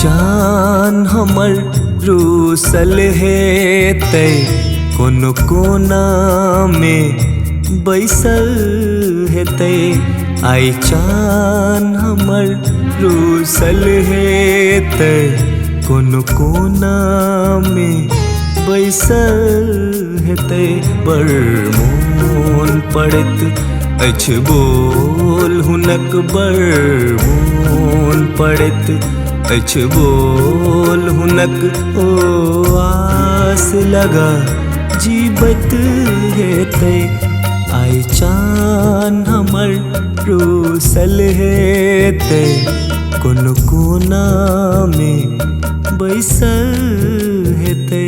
चान हमर रूसल हेतै कोनो कोना में बैसल हेतै। आई चान हमर रूसल हेतै कोनो कोना में बैसल हेतै। बड़ मोन पड़ैत अछि बोल हुनक, बड़ मोन पड़ैत अछि बोल हुनक। ओ आस लगा जीबत हेतै आई चान हमर रूसल हेतै कोनो कोना में बैसल हेतै।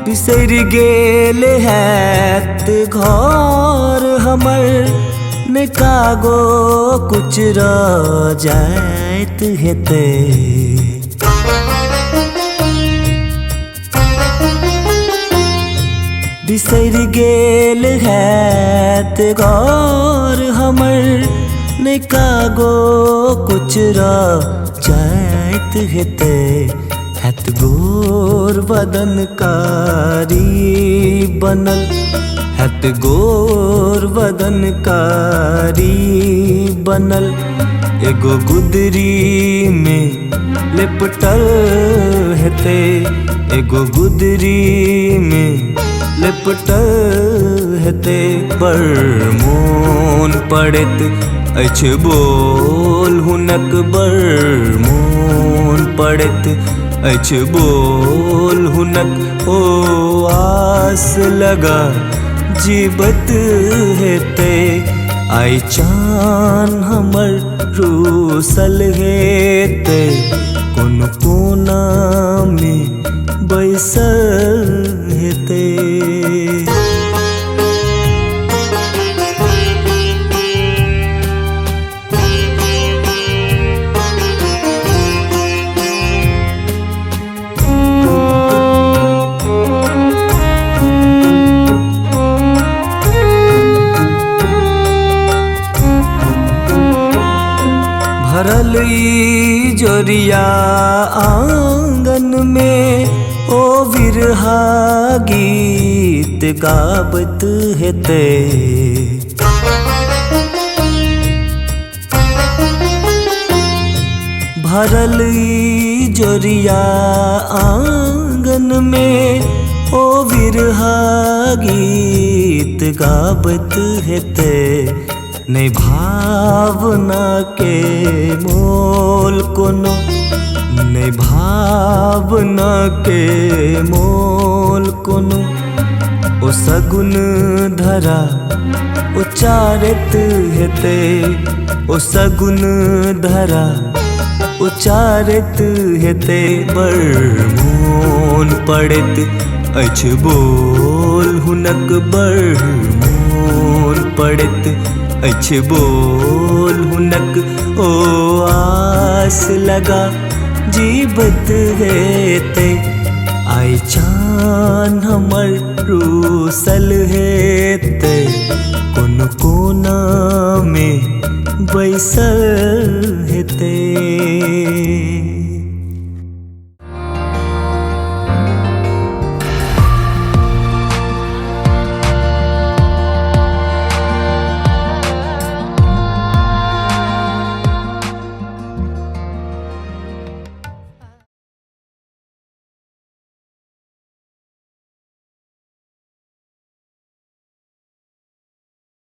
बिसर गेल हैत घर हमर, ने कागो कुछ रह जाइत हेतै। बिसर गेल हैत घर हमर, ने कागो कुछ रह जाइत हेतै। हैत गोर बदन कारी बनल, हैत गोर बदन कारी बनल। एगो गुदरी में लिपटल हेतै, एगो गुदरी में लिपटल हेतै। बड़ मोन पड़ैत अछि बोल हुनक, बड़ मोन पड़ैत अछि बोल हुनक। ओ आस लगा जीबत हेतै आई चान हमर रूसल हेतै कोनो कोना में बैसल हेतै। भरल ई जोरिया आंगन में, ओ विरहा गीत गाबत हेतै। भरल ई जोरिया आंगन में, ओ विरहा गीत गाबत हेतै। नहीं भावना के मोल कोनो, नहीं भावना के मोल कोनो। ओ सगुन धरा उचारत हेतै, ओ सगुन धरा उचारत हेतै। बड़ मोन पड़ैत अछि बोल हुनक, बड़ मोन पड़ैत अछि बोल हुनक। ओ आस लगा जीबत हेतै आई चान हमर रूसल हेतै कोनो कोना में बैसल हेतै।